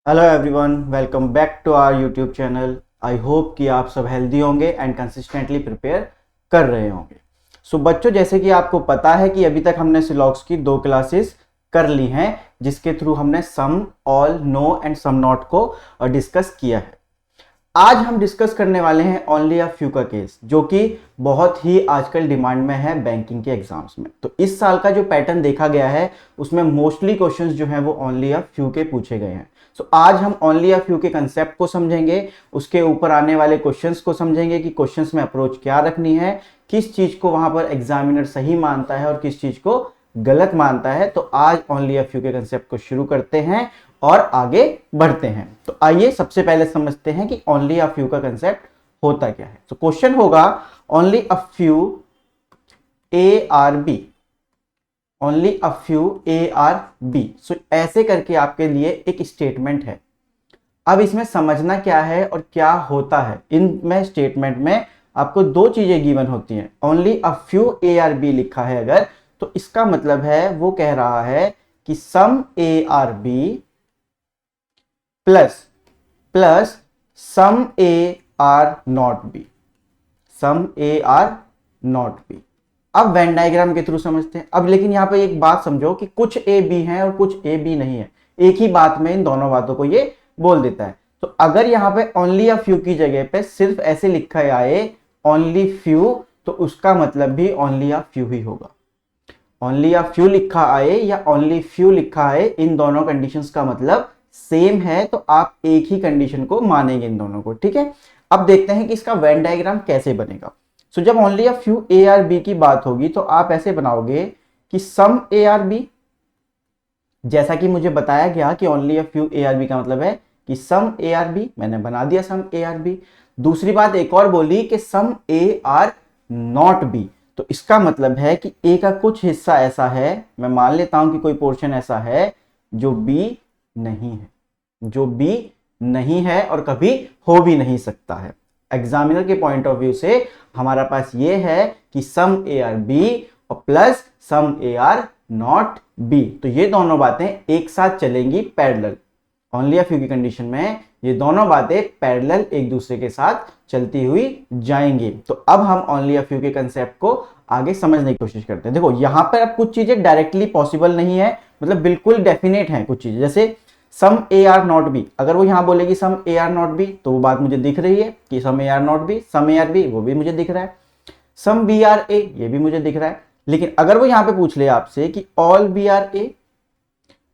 Hello everyone, welcome back to our YouTube channel. I hope कि आप सब healthy होंगे एंड कंसिस्टेंटली प्रिपेयर कर रहे होंगे। सो बच्चों, जैसे कि आपको पता है कि अभी तक हमने सिलॉक्स की 2 क्लासेस कर ली हैं, जिसके थ्रू हमने some, all, no and some not को डिस्कस किया है। आज हम डिस्कस करने वाले हैं ओनली अ फ्यू का केस, जो कि बहुत ही आजकल डिमांड में है बैंकिंग के एग्जाम्स में। तो इस साल का जो पैटर्न देखा गया है उसमें मोस्टली क्वेश्चंस जो हैं वो ओनली अ फ्यू के पूछे गए हैं। सो आज हम ओनली अ फ्यू के कंसेप्ट को समझेंगे, उसके ऊपर आने वाले क्वेश्चंस को समझेंगे कि क्वेश्चंस में अप्रोच क्या रखनी है, किस चीज को वहां पर एग्जामिनर सही मानता है और किस चीज को गलत मानता है। तो आज ओनली अ फ्यू के कंसेप्ट को शुरू करते हैं और आगे बढ़ते हैं। तो आइए सबसे पहले समझते हैं कि ओनली अ फ्यू का कंसेप्ट होता क्या है। तो क्वेश्चन होगा only a few A are B, only a few A are B. So ऐसे करके आपके लिए एक स्टेटमेंट है। अब इसमें समझना क्या है और क्या होता है, इनमें स्टेटमेंट में आपको दो चीजें गिवन होती हैं। Only a few A are B लिखा है अगर, तो इसका मतलब है वो कह रहा है कि some A are B plus plus some A are not B, some A are not B. अब वेन डायग्राम के थ्रू समझते हैं। अब लेकिन यहां पे एक बात समझो कि कुछ ए बी है और कुछ ए बी नहीं है, एक ही बात में इन दोनों बातों को ये बोल देता है। तो अगर यहां पे ओनली अ फ्यू की जगह पे सिर्फ ऐसे लिखा आए ओनली फ्यू, तो उसका मतलब भी ओनली अ फ्यू ही होगा। ओनली अ फ्यू लिखा आए या ओनली फ्यू लिखा है, इन दोनों कंडीशंस का मतलब सेम है, तो आप एक ही कंडीशन को मानेंगे इन दोनों को। ठीक है, अब देखते हैं कि इसका वेन डायग्राम कैसे बनेगा। सो जब only a few A are B की बात होगी तो आप ऐसे बनाओगे कि सम ए आर बी, जैसा कि मुझे बताया गया कि only a few A are B का मतलब है कि सम ए आर बी, मैंने बना दिया सम ए आर बी। दूसरी बात एक और बोली कि some A are not B, तो इसका मतलब है कि ए का कुछ हिस्सा ऐसा है, मैं मान लेता हूं कि कोई पोर्शन ऐसा है जो बी नहीं है, जो बी नहीं है और कभी हो भी नहीं सकता है। एग्जामिनर के पॉइंट ऑफ व्यू से हमारा पास ये है कि सम ए आर बी और plus some A are not B, तो ये दोनों बातें एक साथ चलेंगी पैरेलल। ओनली अ फ्यू की कंडीशन में ये दोनों बातें पैरेलल एक दूसरे के साथ चलती हुई जाएंगी। तो अब हम ओनली अ फ्यू के कंसेप्ट को आगे समझने की कोशिश करते हैं। देखो यहां पर अब कुछ चीजें डायरेक्टली पॉसिबल नहीं है, मतलब बिल्कुल डेफिनेट है कुछ चीजें, जैसे some A are not B. अगर वो यहां बोलेगी some A are not B, तो वो बात मुझे दिख रही है कि some A are not B, some A are B वो भी मुझे दिख रहा है, सम बी आर ए ये भी मुझे दिख रहा है। लेकिन अगर वो यहां पे पूछ ले आपसे कि all B are A,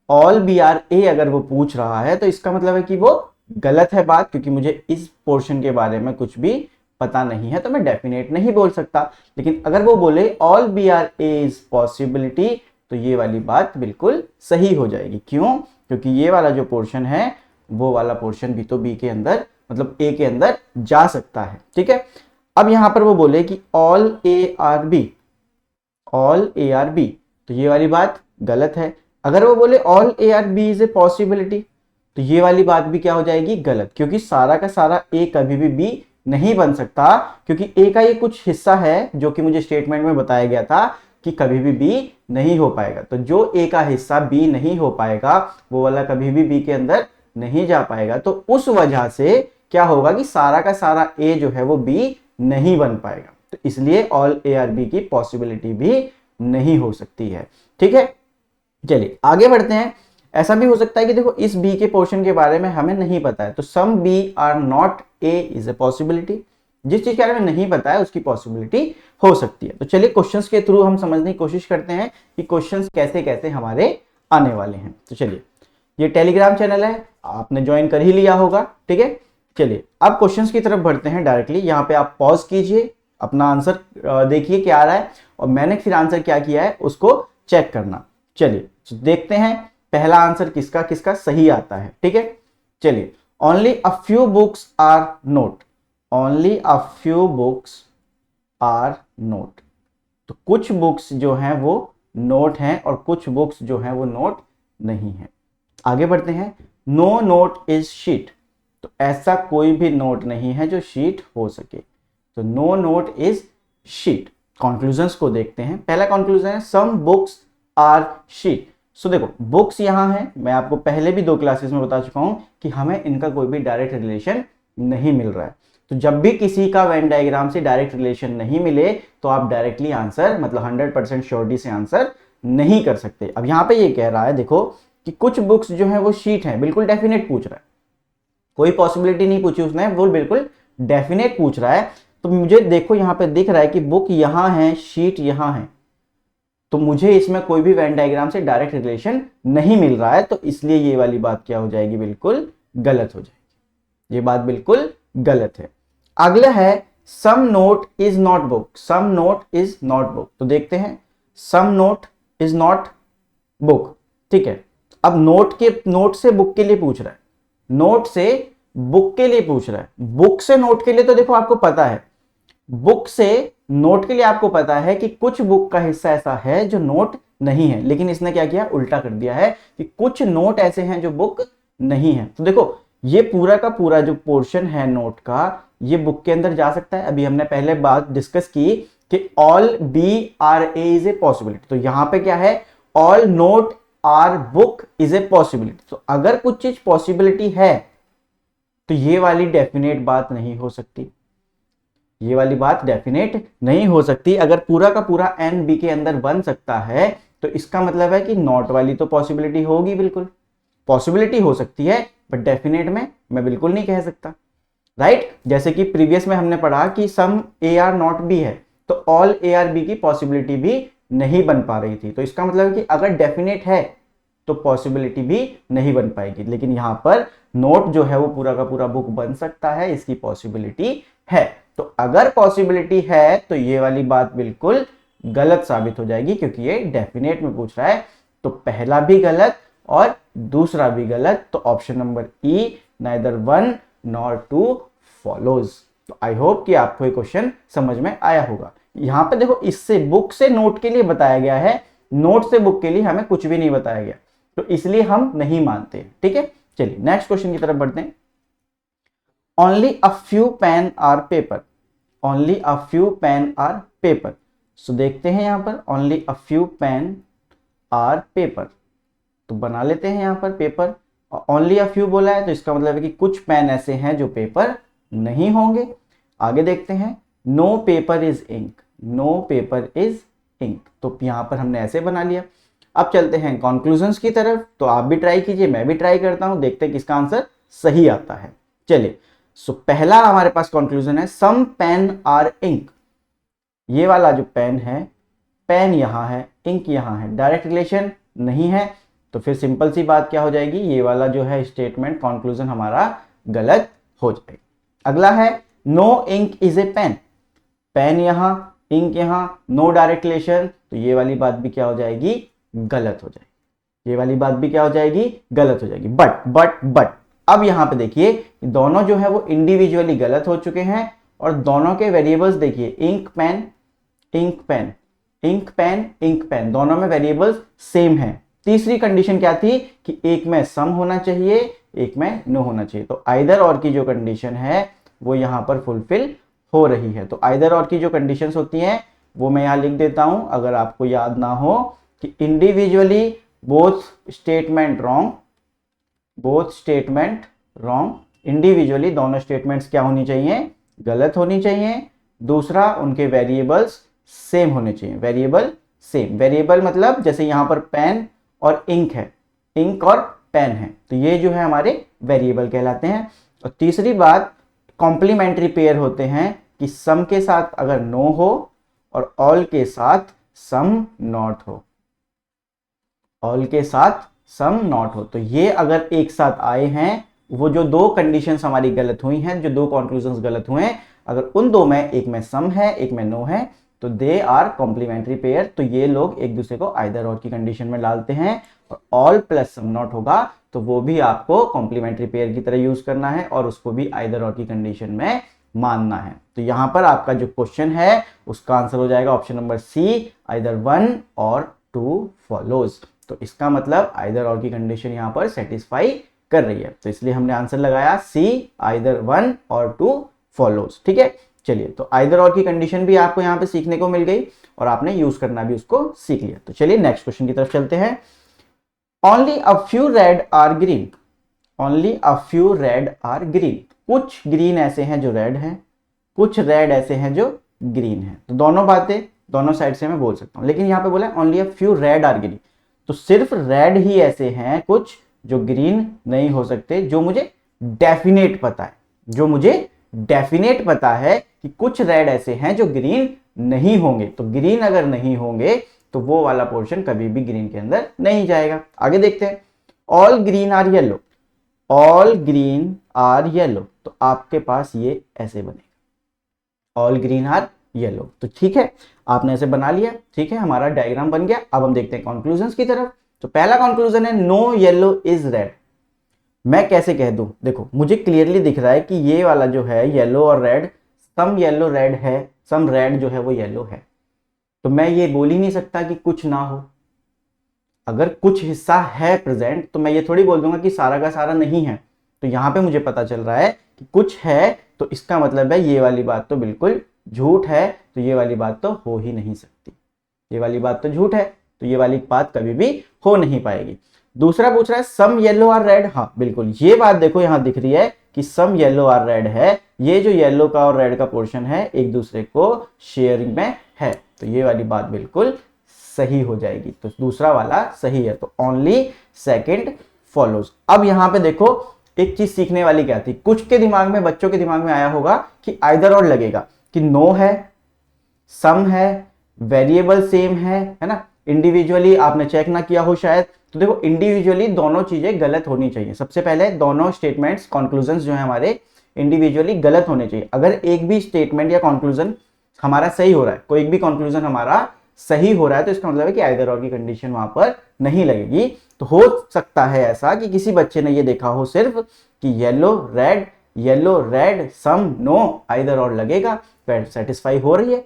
all B are A अगर वो पूछ रहा है, तो इसका मतलब है कि वो गलत है बात, क्योंकि मुझे इस पोर्शन के बारे में कुछ भी पता नहीं है, तो मैं डेफिनेट नहीं बोल सकता। लेकिन अगर वो बोले all B are A is possibility, तो ये वाली बात बिल्कुल सही हो जाएगी। क्यों? क्योंकि ये वाला जो पोर्शन है वो वाला पोर्शन भी तो बी के अंदर, मतलब ए के अंदर जा सकता है। ठीक है, अब यहां पर वो बोले कि all A are B, all A are B, तो ये वाली बात गलत है। अगर वो बोले all A are B is a possibility, तो ये वाली बात भी क्या हो जाएगी? गलत, क्योंकि सारा का सारा ए कभी भी बी नहीं बन सकता, क्योंकि ए का ये कुछ हिस्सा है जो कि मुझे स्टेटमेंट में बताया गया था कि कभी भी बी नहीं हो पाएगा। तो जो ए का हिस्सा बी नहीं हो पाएगा वो वाला कभी भी बी के अंदर नहीं जा पाएगा। तो उस वजह से क्या होगा कि सारा का सारा ए जो है वो बी नहीं बन पाएगा, तो इसलिए ऑल ए आर बी की पॉसिबिलिटी भी नहीं हो सकती है। ठीक है, चलिए आगे बढ़ते हैं। ऐसा भी हो सकता है कि देखो इस बी के पोर्शन के बारे में हमें नहीं पता है, तो some B are not A is a possibility. जिस चीज के बारे में नहीं पता है उसकी पॉसिबिलिटी हो सकती है। तो चलिए क्वेश्चंस के थ्रू हम समझने की कोशिश करते हैं कि क्वेश्चंस कैसे कैसे हमारे आने वाले हैं। तो चलिए, ये टेलीग्राम चैनल है, आपने ज्वाइन कर ही लिया होगा। ठीक है, चलिए अब क्वेश्चंस की तरफ बढ़ते हैं डायरेक्टली। यहाँ पे आप पॉज कीजिए, अपना आंसर देखिए क्या आ रहा है, और मैंने फिर आंसर क्या किया है उसको चेक करना। चलिए तो देखते हैं पहला आंसर किसका किसका सही आता है। ठीक है, चलिए only a few books are note, only a few books are note, तो कुछ बुक्स जो हैं वो नोट हैं और कुछ बुक्स जो हैं वो नोट नहीं है। आगे बढ़ते हैं। नो नोट इज शीट, तो ऐसा कोई भी नोट नहीं है जो शीट हो सके, तो no note is sheet. Conclusions को देखते हैं। पहला कंक्लूजन है some books are sheet, so देखो बुक्स यहाँ है, मैं आपको पहले भी 2 क्लासेस में बता चुका हूं कि हमें इनका कोई भी डायरेक्ट रिलेशन नहीं मिल रहा है। तो जब भी किसी का वेन डायग्राम से डायरेक्ट रिलेशन नहीं मिले तो आप डायरेक्टली आंसर मतलब 100% श्योरिटी से आंसर नहीं कर सकते। अब यहाँ पे ये कह रहा है देखो कि कुछ बुक्स जो है वो शीट है, बिल्कुल डेफिनेट पूछ रहा है, कोई पॉसिबिलिटी नहीं पूछी उसने, वो बिल्कुल डेफिनेट पूछ रहा है। तो मुझे देखो यहाँ पे दिख रहा है कि बुक यहाँ है, शीट यहाँ है, तो मुझे इसमें कोई भी वेन डायग्राम से डायरेक्ट रिलेशन नहीं मिल रहा है, तो इसलिए ये वाली बात क्या हो जाएगी, बिल्कुल गलत हो जाएगी। ये बात बिल्कुल गलत है। अगला है some note is not book, some note is not book. तो देखते हैं some note is not book, ठीक है। अब नोट से बुक के लिए पूछ रहा है, नोट से बुक के लिए पूछ रहा है। बुक से नोट के लिए तो देखो आपको पता है, बुक से नोट के लिए आपको पता है कि कुछ बुक का हिस्सा ऐसा है जो नोट नहीं है, लेकिन इसने क्या किया, उल्टा कर दिया है कि कुछ नोट ऐसे हैं जो बुक नहीं है। तो देखो ये पूरा का पूरा जो पोर्शन है नोट का, ये बुक के अंदर जा सकता है। अभी हमने पहले बात डिस्कस की कि all B are A is a possibility, तो यहां पे क्या है, all note are book is a possibility. तो अगर कुछ चीज पॉसिबिलिटी है तो ये वाली डेफिनेट बात नहीं हो सकती, ये वाली बात डेफिनेट नहीं हो सकती। अगर पूरा का पूरा एन बी के अंदर बन सकता है तो इसका मतलब है कि नॉट वाली तो पॉसिबिलिटी होगी, बिल्कुल पॉसिबिलिटी हो सकती है, बट डेफिनेट में मैं बिल्कुल नहीं कह सकता, राइट। जैसे कि प्रीवियस में हमने पढ़ा कि some A are not B है, तो ऑल ए आर बी की पॉसिबिलिटी भी नहीं बन पा रही थी। तो इसका मतलब है कि अगर डेफिनेट है तो पॉसिबिलिटी भी नहीं बन पाएगी, लेकिन यहां पर नोट जो है वो पूरा का पूरा बुक बन सकता है, इसकी पॉसिबिलिटी है। तो अगर पॉसिबिलिटी है तो ये वाली बात बिल्कुल गलत साबित हो जाएगी, क्योंकि ये डेफिनेट में पूछ रहा है। तो पहला भी गलत और दूसरा भी गलत, तो option number E neither 1 nor 2 follows. तो आई होप कि आपको ये क्वेश्चन समझ में आया होगा। यहां पे देखो इससे बुक से नोट के लिए बताया गया है, नोट से बुक के लिए हमें कुछ भी नहीं बताया गया, तो इसलिए हम नहीं मानते, ठीक है। चलिए नेक्स्ट क्वेश्चन की तरफ बढ़ते हैं। Only a few pen are paper, only a few pen are paper. So देखते हैं यहां पर only a few pen are paper, तो बना लेते हैं यहां पर पेपर। ओनली अ फ्यू बोला है तो इसका मतलब है कि कुछ पेन ऐसे हैं जो पेपर नहीं होंगे। आगे देखते हैं no paper is ink, no paper is ink, तो यहां पर हमने ऐसे बना लिया। अब चलते हैं कंक्लूजन्स की तरफ, तो आप भी ट्राई कीजिए, मैं भी ट्राई करता हूं, देखते हैं किसका आंसर सही आता है। चलिए सो पहला हमारे पास कंक्लूजन है सम पेन आर इंक। ये वाला जो पेन है, पेन यहां है, इंक यहां है, डायरेक्ट रिलेशन नहीं है, तो फिर सिंपल सी बात क्या हो जाएगी, ये वाला जो है स्टेटमेंट कंक्लूजन हमारा गलत हो जाएगा। अगला है no ink is a pen, pen यहां, इंक यहां, नो डायरेक्ट रिलेशन, तो ये वाली बात भी क्या हो जाएगी, गलत हो जाएगी। ये वाली बात भी क्या हो जाएगी, गलत हो जाएगी। बट अब यहां पे देखिए दोनों जो है वो इंडिविजुअली गलत हो चुके हैं, और दोनों के वेरिएबल्स देखिए ink pen ink pen ink pen ink pen, दोनों में वेरिएबल्स सेम है। तीसरी कंडीशन क्या थी कि एक में सम होना चाहिए, एक में नो होना चाहिए, तो आइदर और की जो कंडीशन है वो यहां पर फुलफिल हो रही है। तो आइदर और की जो कंडीशंस होती हैं वो मैं यहां लिख देता हूं, अगर आपको याद ना हो, कि individually both statement wrong, both statement wrong, individually दोनों स्टेटमेंट्स क्या होनी चाहिए, गलत होनी चाहिए। दूसरा उनके वेरिएबल्स सेम होने चाहिए, वेरिएबल सेम, वेरिएबल मतलब जैसे यहां पर पेन और इंक है, इंक और पेन है, तो ये जो है हमारे वेरिएबल कहलाते हैं। और तीसरी बात कॉम्प्लीमेंट्री पेयर होते हैं कि सम के साथ अगर नो हो और ऑल के साथ सम नॉट हो, ऑल के साथ सम नॉट हो, तो ये अगर एक साथ आए हैं, वो जो दो कंडीशंस हमारी गलत हुई हैं, जो दो कंक्लूजन्स गलत हुए हैं, अगर उन दो में एक में सम है एक में नो है, तो दे आर कॉम्प्लीमेंट्री पेयर। तो ये लोग एक दूसरे को आइदर और की कंडीशन में डालते हैं, और ऑल प्लस सम नॉट होगा तो वो भी आपको कॉम्प्लीमेंट्री पेयर की तरह यूज करना है, और उसको भी आइदर और की कंडीशन में मानना है। तो यहां पर आपका जो क्वेश्चन है उसका आंसर हो जाएगा ऑप्शन नंबर सी, आइदर 1 और 2 फॉलोज। तो इसका मतलब आइदर और की कंडीशन यहां पर सेटिस्फाई कर रही है, तो इसलिए हमने आंसर लगाया सी, आइदर 1 और 2 फॉलोज, ठीक है। चलिए तो आइदर और की कंडीशन भी आपको यहां पे सीखने को मिल गई, और आपने यूज करना भी उसको सीख लिया। तो चलिए नेक्स्ट क्वेश्चन की तरफ चलते हैं। Only a few red are green, only a few red are green, कुछ ग्रीन ऐसे हैं जो रेड हैं, कुछ रेड ऐसे हैं जो ग्रीन हैं। तो दोनों बातें दोनों साइड से मैं बोल सकता हूं, लेकिन यहां पे बोला only a few red are green, तो सिर्फ रेड ही ऐसे हैं कुछ जो ग्रीन नहीं हो सकते, जो मुझे डेफिनेट पता है, जो मुझे डेफिनेट पता है कि कुछ रेड ऐसे हैं जो ग्रीन नहीं होंगे। तो ग्रीन अगर नहीं होंगे तो वो वाला पोर्शन कभी भी ग्रीन के अंदर नहीं जाएगा। आगे देखते हैं, all green are yellow, all green are yellow, तो आपके पास ये ऐसे बनेगा, ऑल ग्रीन आर येलो। तो ठीक है, आपने ऐसे बना लिया, ठीक है, हमारा डायग्राम बन गया। अब हम देखते हैं कंक्लूजन की तरफ। तो पहला कंक्लूजन है नो येलो इज रेड। मैं कैसे कह दूं, देखो मुझे क्लियरली दिख रहा है कि ये वाला जो है येलो और रेड, सम येलो रेड है, सम रेड जो है वो येलो है। तो मैं ये बोल ही नहीं सकता कि कुछ ना हो। अगर कुछ हिस्सा है प्रेजेंट तो मैं ये थोड़ी बोल दूंगा कि सारा का सारा नहीं है। तो यहां पे मुझे पता चल रहा है कि कुछ है, तो इसका मतलब है ये वाली बात तो बिल्कुल झूठ है, तो ये वाली बात तो हो ही नहीं सकती। ये वाली बात तो झूठ है, तो ये वाली बात कभी भी हो नहीं पाएगी। दूसरा पूछ रहा है सम येलो आर रेड, हाँ बिल्कुल ये बात देखो यहां दिख रही है कि सम येलो आर रेड है, ये जो येलो का और रेड का पोर्शन है एक दूसरे को शेयरिंग में है, तो ये वाली बात बिल्कुल सही हो जाएगी। तो दूसरा वाला सही है, तो ओनली सेकंड फॉलोज। अब यहां पे देखो एक चीज सीखने वाली क्या थी, कुछ के दिमाग में, बच्चों के दिमाग में आया होगा कि आइदर और लगेगा, कि नो है, सम है, वेरिएबल सेम है ना, इंडिविजुअली आपने चेक ना किया हो शायद। तो देखो इंडिविजुअली दोनों चीजें गलत होनी चाहिए। सबसे पहले दोनों स्टेटमेंट्स कॉन्क्लूजन जो है हमारे इंडिविजुअली गलत होने चाहिए। अगर एक भी स्टेटमेंट या कॉन्क्लूजन हमारा सही हो रहा है, कोई भी कॉन्क्लूजन हमारा सही हो रहा है, तो इसका मतलब है कि आइदर और की कंडीशन वहां पर नहीं लगेगी। तो हो सकता है ऐसा कि किसी बच्चे ने ये देखा हो सिर्फ कि yellow red some no either और लगेगा, फिर सेटिस्फाई हो रही है।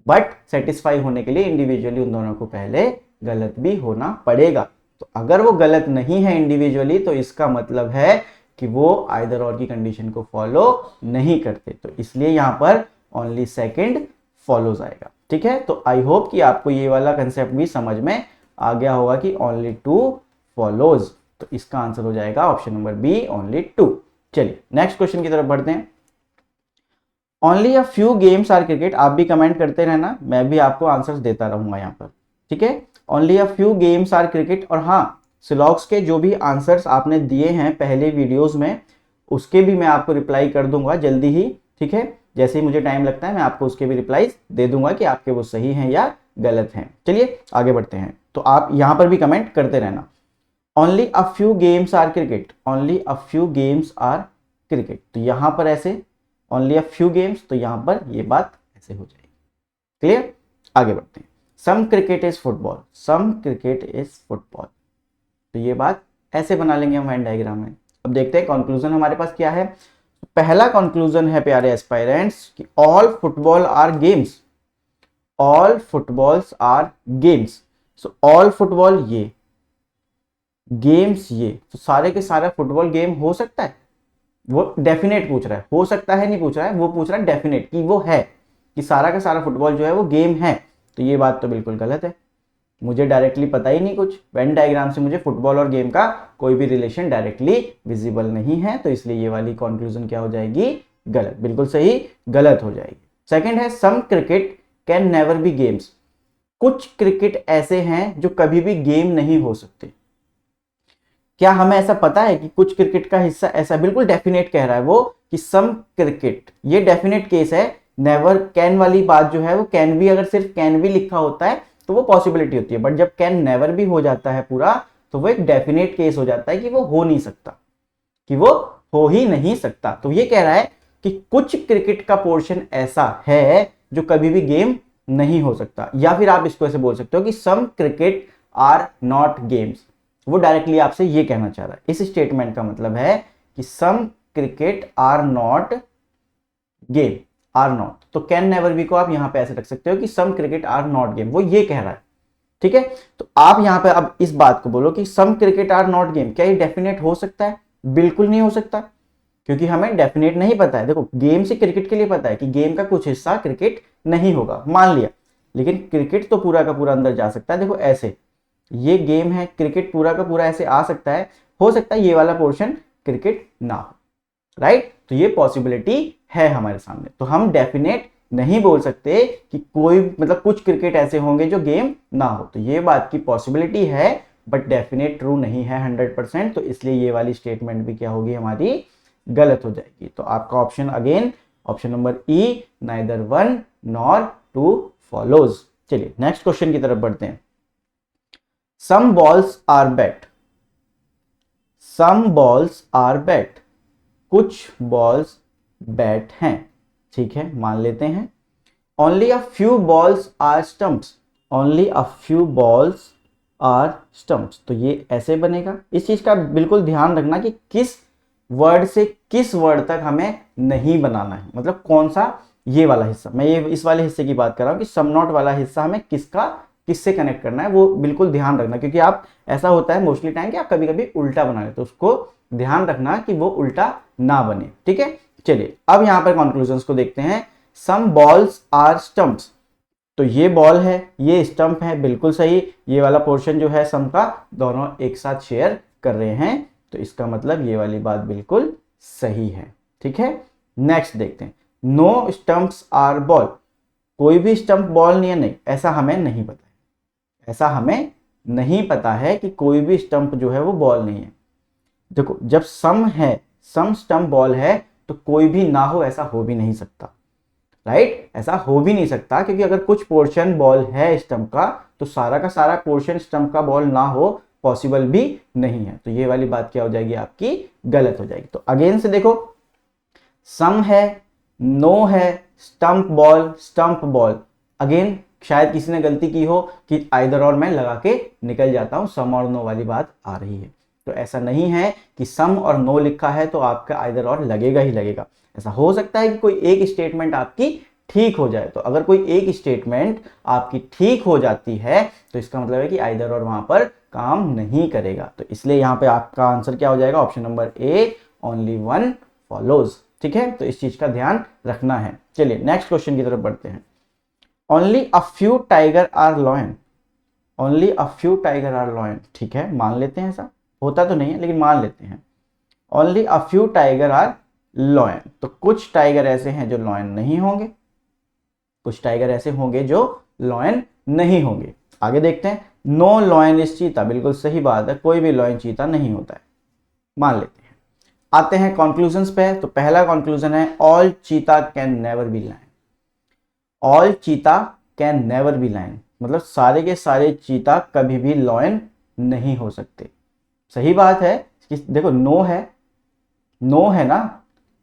बट सेटिस्फाई होने के लिए इंडिविजुअली उन दोनों को पहले गलत भी होना पड़ेगा। तो अगर वो गलत नहीं है इंडिविजुअली, तो इसका मतलब है कि वो आइदर और की कंडीशन को फॉलो नहीं करते। तो इसलिए यहां पर ओनली सेकंड फॉलोज आएगा। ठीक है, तो आई होप कि आपको ये वाला कंसेप्ट भी समझ में आ गया होगा कि ओनली टू फॉलोज। तो इसका आंसर हो जाएगा option number B, only two. चलिए नेक्स्ट क्वेश्चन की तरफ बढ़ते हैं। Only a few games are cricket, आप भी कमेंट करते रहना, मैं भी आपको आंसर्स देता रहूंगा यहाँ पर। ठीक है, only a few games are cricket. और हाँ, सिलॉक्स के जो भी आंसर्स आपने दिए हैं पहले वीडियोस में, उसके भी मैं आपको रिप्लाई कर दूंगा जल्दी ही। ठीक है, जैसे ही मुझे टाइम लगता है मैं आपको उसके भी रिप्लाई दे दूंगा कि आपके वो सही हैं या गलत हैं। चलिए आगे बढ़ते हैं, तो आप यहां पर भी कमेंट करते रहना। Only a few games are cricket, only a few games are cricket, तो यहां पर ऐसे ओनली अ फ्यू गेम्स, तो यहां पर ये बात ऐसे हो जाएगी। क्लियर, आगे बढ़ते हैं। Some cricket is football, some cricket is football, तो ये बात ऐसे बना लेंगे हम वेन डायग्राम में। अब देखते हैं कंक्लूजन हमारे पास क्या है। पहला कंक्लूजन है प्यारे एस्पायरेंट्स कि all football are games, all footballs are games. So all football ये, गेम्स ये, तो सारे के सारा फुटबॉल गेम हो सकता है। वो डेफिनेट पूछ रहा है, हो सकता है नहीं पूछ रहा है, वो पूछ रहा है डेफिनेट कि वो है, कि सारा का सारा फुटबॉल जो है वो गेम है। तो ये बात तो बिल्कुल गलत है, मुझे डायरेक्टली पता ही नहीं कुछ, वेन डायग्राम से मुझे फुटबॉल और गेम का कोई भी रिलेशन डायरेक्टली विजिबल नहीं है, तो इसलिए ये वाली कंक्लूजन क्या हो जाएगी, गलत, बिल्कुल सही गलत हो जाएगी। सेकंड है some cricket can never be games, कुछ क्रिकेट ऐसे हैं जो कभी भी गेम नहीं हो सकते। क्या हमें ऐसा पता है कि कुछ क्रिकेट का हिस्सा ऐसा, बिल्कुल डेफिनेट कह रहा है वो कि सम क्रिकेट, ये डेफिनेट केस है। नेवर कैन वाली बात जो है वो कैन भी, अगर सिर्फ कैन भी लिखा होता है तो वो पॉसिबिलिटी होती है, बट जब कैन नेवर भी हो जाता है पूरा, तो वो एक डेफिनेट केस हो जाता है कि वो हो नहीं सकता, कि वो हो ही नहीं सकता। तो ये कह रहा है कि कुछ क्रिकेट का पोर्शन ऐसा है जो कभी भी गेम नहीं हो सकता, या फिर आप इसको ऐसे बोल सकते हो कि some cricket are not games. वो डायरेक्टली आपसे ये कहना चाह रहा है, इस स्टेटमेंट का मतलब है कि some cricket are not game, are not, तो कैन नेवर बी को आप यहां पे ऐसे रख सकते हो कि some cricket are not game, वो ये कह रहा है। ठीक है, तो आप यहां पे अब इस बात को बोलो कि some cricket are not game, क्या ये डेफिनेट हो सकता है? बिल्कुल नहीं हो सकता, क्योंकि हमें डेफिनेट नहीं पता है। देखो गेम से क्रिकेट के लिए पता है कि गेम का कुछ हिस्सा क्रिकेट नहीं होगा, मान लिया, लेकिन क्रिकेट तो पूरा का पूरा अंदर जा सकता है। देखो ऐसे ये गेम है, क्रिकेट पूरा का पूरा ऐसे आ सकता है, हो सकता है ये वाला पोर्शन क्रिकेट ना हो, राइट। तो ये पॉसिबिलिटी है हमारे सामने, तो हम डेफिनेट नहीं बोल सकते कि कोई मतलब कुछ क्रिकेट ऐसे होंगे जो गेम ना हो। तो ये बात की पॉसिबिलिटी है बट डेफिनेट ट्रू नहीं है 100%, तो इसलिए ये वाली स्टेटमेंट भी क्या होगी हमारी, गलत हो जाएगी। तो आपका option again option number E, neither one nor two follows. चलिए नेक्स्ट क्वेश्चन की तरफ बढ़ते हैं। Some balls are bat, some balls are bat, कुछ बॉल्स बैट हैं, ठीक है मान लेते हैं। Only a few balls are stumps, only a few balls are stumps, तो ये ऐसे बनेगा। इस चीज का बिल्कुल ध्यान रखना कि किस वर्ड से किस वर्ड तक हमें नहीं बनाना है, मतलब कौन सा, ये वाला हिस्सा, मैं ये इस वाले हिस्से की बात कर रहा हूं कि सम नॉट वाला हिस्सा हमें किसका किससे कनेक्ट करना है, वो बिल्कुल ध्यान रखना, क्योंकि आप ऐसा होता है मोस्टली टाइम कि आप कभी कभी उल्टा बना लेते, तो उसको ध्यान रखना कि वो उल्टा ना बने, ठीक है। चलिए अब यहां पर कंक्लूजन्स को देखते हैं। सम बॉल्स आर स्टंप्स, तो ये बॉल है ये स्टंप है, बिल्कुल सही। ये वाला पोर्शन जो है सम का, दोनों एक साथ शेयर कर रहे हैं, तो इसका मतलब ये वाली बात बिल्कुल सही है, ठीक है। नेक्स्ट देखते हैं। नो स्टंप्स आर बॉल, कोई भी स्टंप बॉल नहीं है, नहीं ऐसा हमें नहीं पता है, ऐसा हमें नहीं पता है कि कोई भी स्टंप जो है वो बॉल नहीं है। देखो जब सम है, सम स्टंप बॉल है, तो कोई भी ना हो ऐसा हो भी नहीं सकता, राइट, ऐसा हो भी नहीं सकता, क्योंकि अगर कुछ पोर्शन बॉल है स्टंप का तो सारा का सारा पोर्शन स्टंप का बॉल ना हो पॉसिबल भी नहीं है। तो ये वाली बात क्या हो जाएगी आपकी, गलत हो जाएगी। तो अगेन से देखो, सम है, नो है, स्टंप बॉल, अगेन शायद किसी ने गलती की हो कि आइदर और मैं लगा के निकल जाता हूं, सम और नो वाली बात आ रही है। तो ऐसा नहीं है कि सम और नो लिखा है तो आपका आइदर और लगेगा ही लगेगा। ऐसा हो सकता है कि कोई एक स्टेटमेंट आपकी ठीक हो जाए, तो अगर कोई एक स्टेटमेंट आपकी ठीक हो जाती है तो इसका मतलब है कि आइदर और वहां पर काम नहीं करेगा। तो इसलिए यहां पे आपका आंसर क्या हो जाएगा, option number A, only one follows, ठीक है। तो इस चीज का ध्यान रखना है। चलिए नेक्स्ट क्वेश्चन की तरफ बढ़ते हैं। Only a few tiger are lion, only a few tiger are lion, ठीक है मान लेते हैं, ऐसा होता तो नहीं है लेकिन मान लेते हैं। Only a few tiger are lion, तो कुछ टाइगर ऐसे हैं जो लॉयन नहीं होंगे, कुछ टाइगर ऐसे होंगे जो लॉयन नहीं होंगे। आगे देखते हैं। नो लॉयन इज चीता, बिल्कुल सही बात है, कोई भी लॉयन चीता नहीं होता है, मान लेते हैं। आते हैं कंक्लूजन्स पे। तो पहला कंक्लूजन है all cheetah can never be lion, all cheetah can never be lion, मतलब सारे के सारे चीता कभी भी लॉयन नहीं हो सकते। सही बात है कि देखो नो है ना,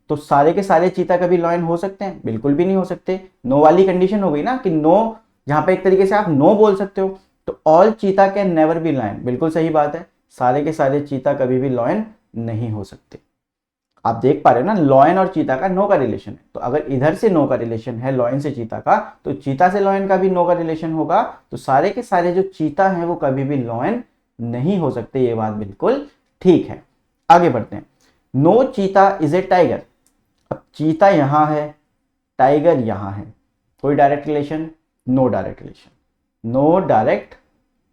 तो सारे के सारे चीता कभी लॉयन हो सकते हैं, बिल्कुल भी नहीं हो सकते। नो वाली कंडीशन हो गई ना कि नो, जहां पे एक तरीके से आप नो बोल सकते हो। तो all cheetah can never B lion, बिल्कुल सही बात है, सारे के सारे चीता कभी भी लॉयन नहीं हो सकते। आप देख पा रहे हो ना, लॉयन और चीता का नो का रिलेशन है, तो अगर इधर से नो का रिलेशन है लॉयन से चीता का, तो चीता से लॉयन का भी नो का रिलेशन होगा, तो सारे के सारे जो चीता हैं वो कभी भी लॉयन नहीं हो सकते। ये बात बिल्कुल ठीक है। आगे बढ़ते हैं। नो चीता इज ए टाइगर, अब चीता यहां है, टाइगर यहां है, कोई direct relation, no direct relation, no direct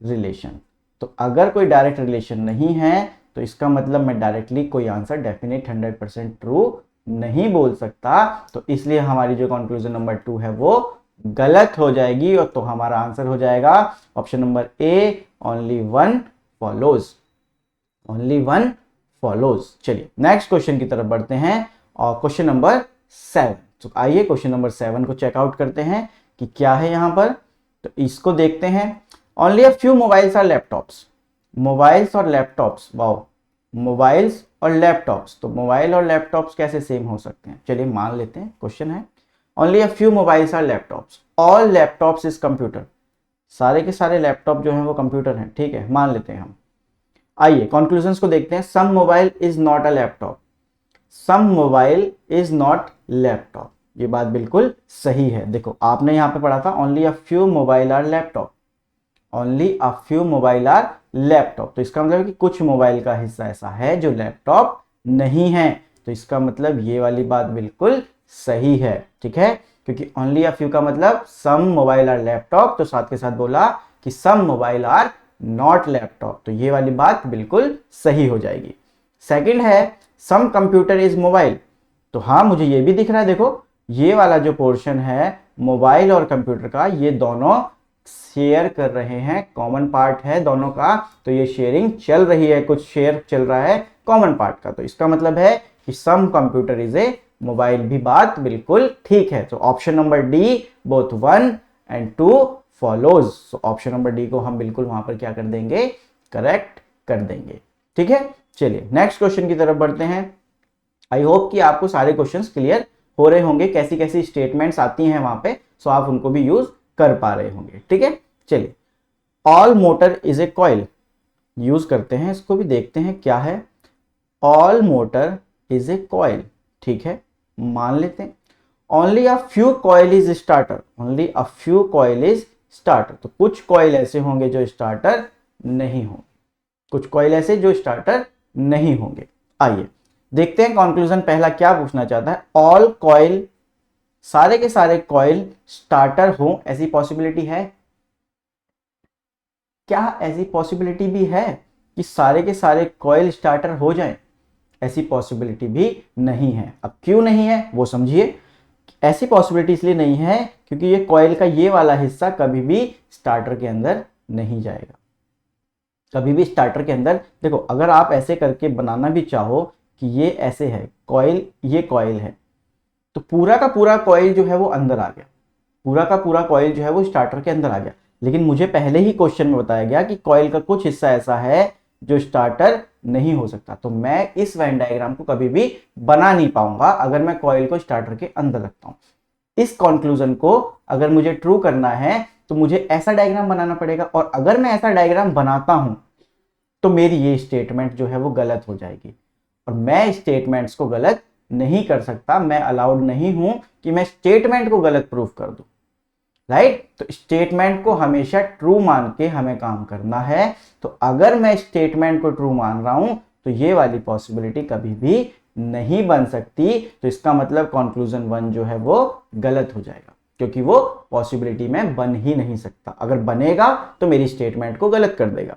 relation. तो अगर कोई डायरेक्ट रिलेशन नहीं है तो इसका मतलब मैं डायरेक्टली कोई आंसर डेफिनेट 100% ट्रू नहीं बोल सकता। तो इसलिए हमारी जो कंक्लूजन नंबर 2 है वो गलत हो जाएगी, और तो हमारा आंसर हो जाएगा option number A, only one follows, only one follows. चलिए नेक्स्ट क्वेश्चन की तरफ बढ़ते हैं, और क्वेश्चन नंबर 7। तो आइए क्वेश्चन नंबर 7 को चेकआउट करते हैं कि क्या है यहां पर। तो इसको देखते हैं। ओनली अ फ्यू मोबाइल्स और लैपटॉप्स, मोबाइल्स और लैपटॉप्स, वाओ, मोबाइल्स और लैपटॉप्स, तो मोबाइल और लैपटॉप्स कैसे सेम हो सकते हैं, चलिए मान लेते हैं। क्वेश्चन है ओनली अ फ्यू मोबाइल्स और laptops, all laptops is computer, सारे के सारे लैपटॉप जो हैं वो कंप्यूटर हैं, ठीक है मान लेते हैं हम। आइए कंक्लूजन्स को देखते हैं। Some mobile is not a laptop, some mobile is not laptop, ये बात बिल्कुल सही है। देखो आपने यहां पे पढ़ा था only a few mobile are laptop, only a few mobile are laptop, तो इसका मतलब है कि कुछ मोबाइल का हिस्सा ऐसा है जो लैपटॉप नहीं है। तो इसका मतलब ये वाली बात बिल्कुल सही है, ठीक है, क्योंकि ओनली अ फ्यू का मतलब सम मोबाइल आर लैपटॉप, तो साथ के साथ बोला कि सम मोबाइल आर नॉट लैपटॉप। तो ये वाली बात बिल्कुल सही हो जाएगी। सेकंड है सम कंप्यूटर इज मोबाइल। तो हाँ, मुझे ये भी दिख रहा है, देखो ये वाला जो पोर्शन है मोबाइल और कंप्यूटर का, ये दोनों शेयर कर रहे हैं, कॉमन पार्ट है दोनों का। तो ये शेयरिंग चल रही है, कुछ शेयर चल रहा है कॉमन पार्ट का। तो इसका मतलब है कि some computer is a mobile, भी बात बिल्कुल ठीक है। तो option number D both 1 and 2 follows. So option number D को हम बिल्कुल वहां पर क्या कर देंगे, करेक्ट कर देंगे। ठीक है, चलिए नेक्स्ट क्वेश्चन की तरफ बढ़ते हैं। आई होप कि आपको सारे क्वेश्चंस क्लियर हो रहे होंगे, कैसी कैसी स्टेटमेंट्स आती हैं वहां पे, सो आप उनको भी यूज कर पा रहे होंगे। ठीक है, चलिए all motor is a coil use करते हैं, इसको भी देखते हैं क्या है। All motor is a coil, ठीक है, मान लेते हैं। Only a few coil is starter, only a few coil is starter. तो कुछ कॉइल ऐसे होंगे जो स्टार्टर नहीं होंगे, कुछ कॉइल ऐसे जो स्टार्टर नहीं होंगे। आइए देखते हैं कंक्लूजन पहला क्या पूछना चाहता है। ऑल कॉइल, सारे के सारे कॉइल स्टार्टर हो, ऐसी पॉसिबिलिटी है क्या? ऐसी पॉसिबिलिटी भी है कि सारे के सारे कॉइल स्टार्टर हो जाएं? ऐसी पॉसिबिलिटी भी नहीं है। अब क्यों नहीं है वो समझिए। ऐसी पॉसिबिलिटी इसलिए नहीं है क्योंकि ये कॉइल का ये वाला हिस्सा कभी भी स्टार्टर के अंदर नहीं जाएगा, कभी भी स्टार्टर के अंदर। देखो अगर आप ऐसे करके बनाना भी चाहो कि ये ऐसे है कॉइल, ये कॉइल है, तो पूरा का पूरा कॉइल जो है वो अंदर आ गया, पूरा का पूरा कॉइल जो है वो स्टार्टर के अंदर आ गया। लेकिन मुझे पहले ही क्वेश्चन में बताया गया कि कॉइल का कुछ हिस्सा ऐसा है जो स्टार्टर नहीं हो सकता। तो मैं इस वेन डायग्राम को कभी भी बना नहीं पाऊंगा अगर मैं कॉइल को स्टार्टर के अंदर रखता हूं। इस कंक्लूजन को अगर मुझे ट्रू करना है तो मुझे ऐसा डायग्राम बनाना पड़ेगा, और अगर मैं ऐसा डायग्राम बनाता हूं तो मेरी ये स्टेटमेंट जो है वो गलत हो जाएगी, और मैं स्टेटमेंट्स को गलत नहीं कर सकता। मैं अलाउड नहीं हूं कि मैं स्टेटमेंट को गलत प्रूफ कर दूं, राइट। तो स्टेटमेंट को हमेशा ट्रू मान के हमें काम करना है। तो अगर मैं स्टेटमेंट को ट्रू मान रहा हूं तो ये वाली पॉसिबिलिटी कभी भी नहीं बन सकती। तो इसका मतलब कंक्लूजन 1 जो है वो गलत हो जाएगा, क्योंकि वो पॉसिबिलिटी में बन ही नहीं सकता। अगर बनेगा तो मेरी स्टेटमेंट को गलत कर देगा।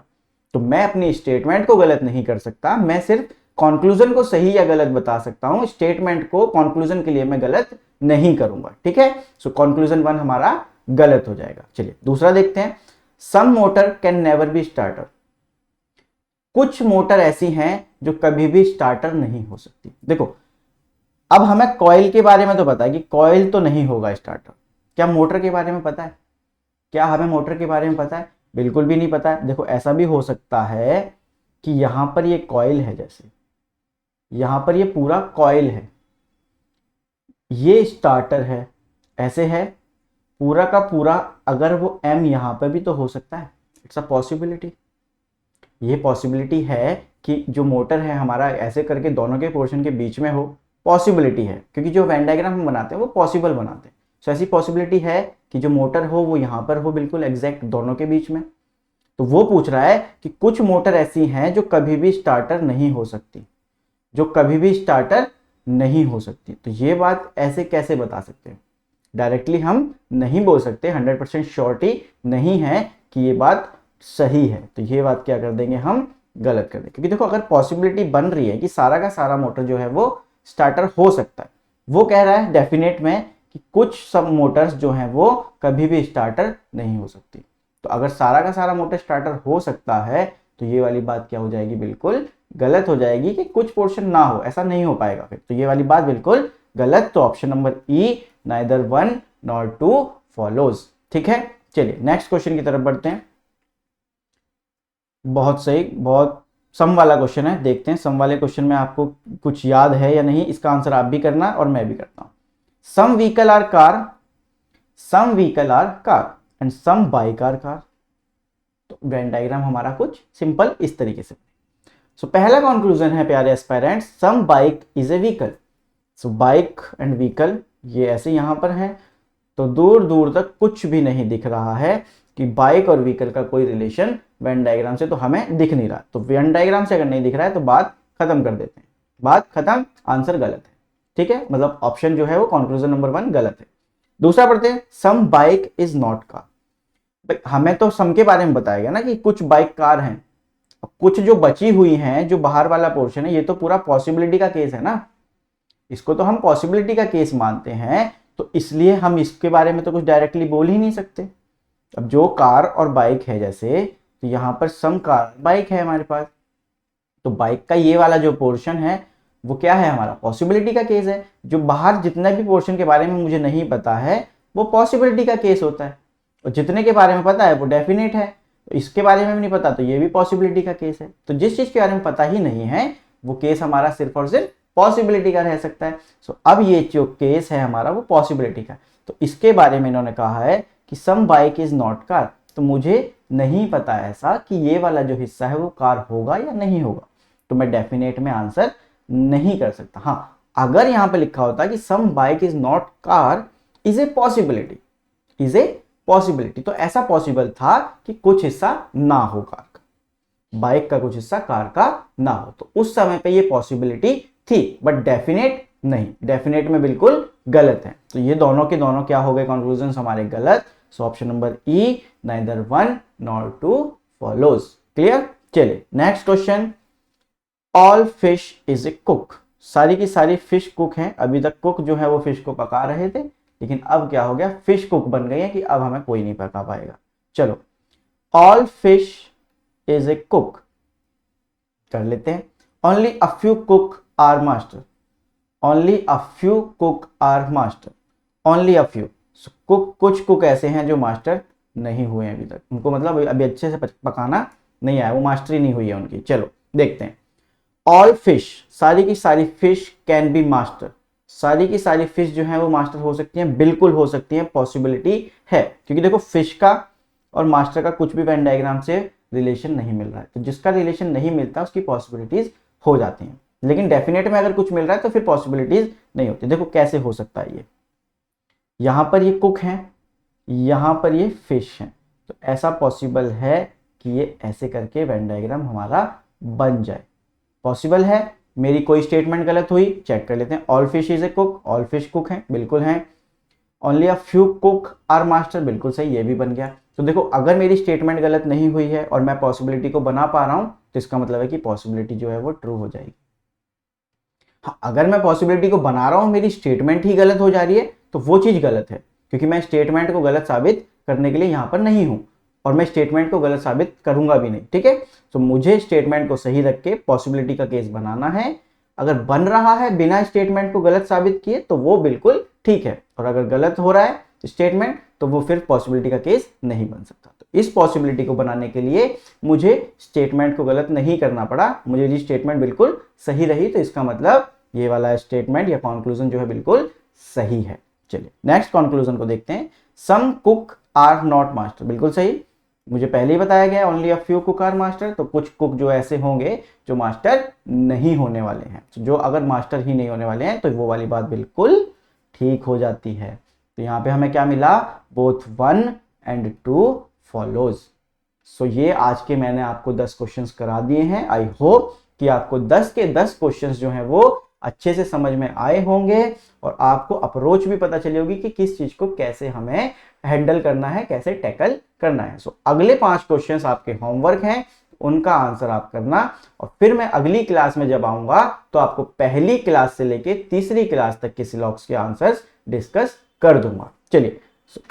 तो मैं अपनी स्टेटमेंट को गलत नहीं कर सकता, मैं सिर्फ कंक्लूजन को सही या गलत बता सकता हूं। स्टेटमेंट को कंक्लूजन के लिए मैं गलत नहीं करूंगा। ठीक है, सो कंक्लूजन 1 हमारा गलत हो जाएगा। चलिए दूसरा देखते हैं। Some motor can never be starter. कुछ मोटर ऐसी हैं जो कभी भी स्टार्टर नहीं हो सकती। देखो अब हमें कॉइल के बारे में तो पता है कि कॉइल तो नहीं होगा स्टार्टर। क्या मोटर के बारे में पता है? क्या हमें मोटर के बारे में पता है? बिल्कुल भी नहीं पता है। देखो ऐसा भी हो सकता है कि यहां पर ये कॉइल है, जैसे यहां पर ये पूरा कॉइल है, ये स्टार्टर है, ऐसे है पूरा का पूरा। अगर वो एम यहां पर भी तो हो सकता है, इट्स अ पॉसिबिलिटी। ये पॉसिबिलिटी है कि जो मोटर है हमारा ऐसे करके दोनों के पोर्शन के बीच में हो, पॉसिबिलिटी है, क्योंकि जो वेन डायग्राम हम बनाते हैं वो पॉसिबल बनाते हैं। सो ऐसी पॉसिबिलिटी है कि जो मोटर हो वो यहां पर हो, बिल्कुल एग्जैक्ट दोनों के बीच में। तो वो पूछ रहा है कि कुछ मोटर ऐसी हैं जो कभी भी स्टार्टर नहीं हो सकती, जो कभी भी स्टार्टर नहीं हो सकती। तो ये बात ऐसे कैसे बता सकते हैं? डायरेक्टली हम नहीं बोल सकते, 100% श्योरिटी नहीं है कि ये बात सही है। तो ये बात क्या कर देंगे, हम गलत कर देंगे। क्योंकि देखो अगर पॉसिबिलिटी बन रही है कि सारा का सारा मोटर जो है वो स्टार्टर हो सकता है, वो कह रहा है डेफिनेट में कि कुछ सब मोटर्स जो हैं वो कभी भी स्टार्टर नहीं हो सकती। तो अगर सारा का सारा मोटर स्टार्टर हो सकता है तो ये वाली बात क्या हो जाएगी, बिल्कुल गलत हो जाएगी कि कुछ पोर्शन ना हो, ऐसा नहीं हो पाएगा फिर। तो ये वाली बात बिल्कुल गलत। तो option number E neither 1 nor 2 follows. ठीक है, चलिए नेक्स्ट क्वेश्चन की तरफ बढ़ते हैं। बहुत सही, बहुत सम वाला क्वेश्चन है। देखते हैं सम वाले क्वेश्चन में आपको कुछ याद है या नहीं। इसका आंसर आप भी करना और मैं भी करता हूं। Some vehicle are car, some vehicle are car and some bike are car. तो वेन डायग्राम हमारा कुछ सिंपल इस तरीके से। सो पहला कंक्लूजन है प्यारे aspirants, some bike is a vehicle. So bike and vehicle ये ऐसे यहां पर है, तो दूर दूर तक कुछ भी नहीं दिख रहा है कि बाइक और व्हीकल का कोई रिलेशन वेन डायग्राम से तो हमें दिख नहीं रहा। तो वेन डायग्राम से अगर नहीं दिख रहा है तो बात खत्म कर देते हैं, बात खत्म, आंसर गलत है। ठीक है, मतलब ऑप्शन जो है वो कंक्लूजन नंबर 1 गलत है। दूसरा पढ़ते हैं, सम बाइक इज नॉट कार। हमें तो सम के बारे में बताया गया ना कि कुछ बाइक कार हैं, कुछ जो बची हुई हैं, जो बाहर वाला पोर्शन है, ये तो पूरा पॉसिबिलिटी का केस है ना, इसको तो हम पॉसिबिलिटी का केस मानते हैं, तो इसलिए हम इसके बारे में तो कुछ डायरेक्टली बोल ही नहीं सकते। अब जो कार और बाइक है, जैसे तो यहां पर सम कार बाइक है हमारे पास, तो बाइक का ये वाला जो पोर्शन है वो क्या है, हमारा पॉसिबिलिटी का केस है। जो बाहर जितने भी पोर्शन के बारे में मुझे नहीं पता है वो पॉसिबिलिटी का केस होता है, और जितने के बारे में पता है वो डेफिनेट है। तो इसके बारे में भी नहीं पता तो ये भी पॉसिबिलिटी का केस है। तो जिस चीज के बारे में पता ही नहीं है वो केस हमारा सिर्फ और सिर्फ पॉसिबिलिटी का रह सकता है। सो अब ये जो केस है हमारा वो पॉसिबिलिटी का, तो इसके बारे में इन्होंने कहा है कि some bike is not car. तो मुझे नहीं पता ऐसा कि ये वाला जो हिस्सा है वो कार होगा या नहीं होगा, तो मैं डेफिनेट में आंसर नहीं कर सकता। हाँ, अगर यहां पे लिखा होता कि some bike is not car is a possibility, is a possibility, तो ऐसा पॉसिबल था कि कुछ हिस्सा ना हो कार का, बाइक का कुछ हिस्सा कार का ना हो, तो उस समय पे ये पॉसिबिलिटी थी, बट डेफिनेट नहीं, डेफिनेट में बिल्कुल गलत है। तो ये दोनों के दोनों क्या हो गए, कंक्लूजन हमारे गलत। So option number E, neither one nor two follows. Clear. चलिए next question, all fish is a cook. सारी की सारी फिश कुक हैं। अभी तक कुक जो है वो फिश को पका रहे थे, लेकिन अब क्या हो गया, फिश कुक बन गई है कि अब हमें कोई नहीं पका पाएगा। चलो, all fish is a cook कर लेते हैं। Only a few cook are master, only a few cook are master, only a few. Cook, कुछ कुक ऐसे हैं जो मास्टर नहीं हुए हैं अभी तक, उनको मतलब अभी अच्छे से पकाना नहीं आया, वो मास्टरी नहीं हुई है उनकी। चलो देखते हैं। ऑल फिश, सारी की सारी फिश कैन बी मास्टर, सारी की सारी फिश जो है वो मास्टर हो सकती हैं, बिल्कुल हो सकती हैं, पॉसिबिलिटी है। क्योंकि देखो फिश का और मास्टर का कुछ भी वेन डायग्राम से रिलेशन नहीं मिल रहा है, तो जिसका रिलेशन नहीं मिलता उसकी पॉसिबिलिटीज हो जाती हैं, लेकिन डेफिनेट में अगर कुछ मिल रहा है तो फिर पॉसिबिलिटीज नहीं होती। देखो कैसे हो सकता है, ये यहां पर ये कुक है, यहां पर ये फिश है, तो ऐसा पॉसिबल है कि ये ऐसे करके वेन डायग्राम हमारा बन जाए, पॉसिबल है। मेरी कोई स्टेटमेंट गलत हुई, चेक कर लेते हैं। All fish is a cook, all fish cook हैं, बिल्कुल हैं। Only a few cook are master, बिल्कुल सही, ये भी बन गया। तो देखो अगर मेरी स्टेटमेंट गलत नहीं हुई है और मैं पॉसिबिलिटी को बना पा रहा हूं, तो इसका मतलब है कि पॉसिबिलिटी जो है वो ट्रू हो जाएगी। हाँ, अगर मैं पॉसिबिलिटी को बना रहा हूं, मेरी स्टेटमेंट ही गलत हो जा रही है, तो वो चीज गलत है, क्योंकि मैं स्टेटमेंट को गलत साबित करने के लिए यहां पर नहीं हूं, और मैं स्टेटमेंट को गलत साबित करूंगा भी नहीं। ठीक है, तो मुझे स्टेटमेंट को सही रख के पॉसिबिलिटी का केस बनाना है। अगर बन रहा है बिना स्टेटमेंट को गलत साबित किए तो वो बिल्कुल ठीक है, और अगर गलत हो रहा है स्टेटमेंट तो वो फिर पॉसिबिलिटी का केस नहीं बन सकता। तो इस पॉसिबिलिटी को बनाने के लिए मुझे स्टेटमेंट को गलत नहीं करना पड़ा, मुझे स्टेटमेंट बिल्कुल सही रही, तो इसका मतलब ये वाला स्टेटमेंट या कंक्लूजन जो है बिल्कुल सही है। चलिए नेक्स्ट कंक्लूजन को देखते हैं। Some cook are not master, बिल्कुल सही, मुझे पहले ही बताया गया only a few cook are master, तो कुछ कुक जो ऐसे होंगे जो मास्टर नहीं होने वाले हैं, तो जो अगर मास्टर ही नहीं होने वाले हैं तो वो वाली बात बिल्कुल ठीक हो जाती है। तो यहाँ पे हमें क्या मिला, बोथ 1 एंड 2 फॉलोज। सो ये आज के मैंने आपको 10 क्वेश्चंस करा दिए हैं। आई होप कि आपको 10 के 10 क्वेश्चंस जो हैं वो अच्छे से समझ में आए होंगे, और आपको अप्रोच भी पता चली होगी कि किस चीज को कैसे हमें हैंडल करना है, कैसे टैकल करना है। सो अगले 5 क्वेश्चंस आपके होमवर्क हैं, उनका आंसर आप करना, और फिर मैं अगली क्लास में जब आऊंगा तो आपको पहली क्लास से लेके तीसरी क्लास तक के सिलॉक्स के आंसर्स डिस्कस कर दूंगा। चलिए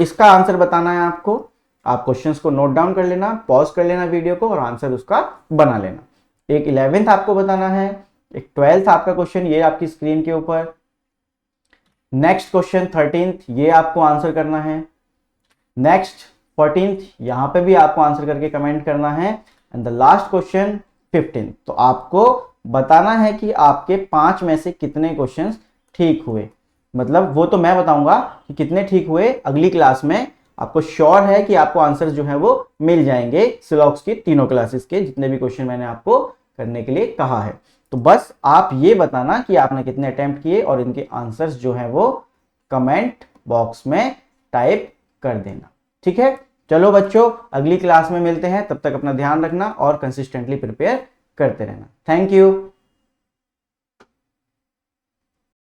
इसका आंसर बताना है आपको, आप क्वेश्चंस को नोट डाउन कर लेना, पॉज कर लेना वीडियो को और आंसर उसका बना लेना। एक 11th आपको बताना है, एक 12th आपका क्वेश्चन ये आपकी स्क्रीन के ऊपर, नेक्स्ट क्वेश्चन 13th ये आपको आंसर करना है, नेक्स्ट 14th यहां पे भी आपको आंसर करके कमेंट करना है, and the last question 15th। तो आपको बताना है कि आपके 5 में से कितने क्वेश्चंस ठीक हुए, मतलब वो तो मैं बताऊंगा कि कितने ठीक हुए अगली क्लास में। आपको श्योर है कि आपको आंसर जो है वो मिल जाएंगे सिलॉक्स की तीनों क्लासेस के, जितने भी क्वेश्चन मैंने आपको करने के लिए कहा है। तो बस आप ये बताना कि आपने कितने अटेम्प्ट किए, और इनके आंसर्स जो है वो कमेंट बॉक्स में टाइप कर देना। ठीक है, चलो बच्चों अगली क्लास में मिलते हैं, तब तक अपना ध्यान रखना और कंसिस्टेंटली प्रिपेयर करते रहना। Thank you.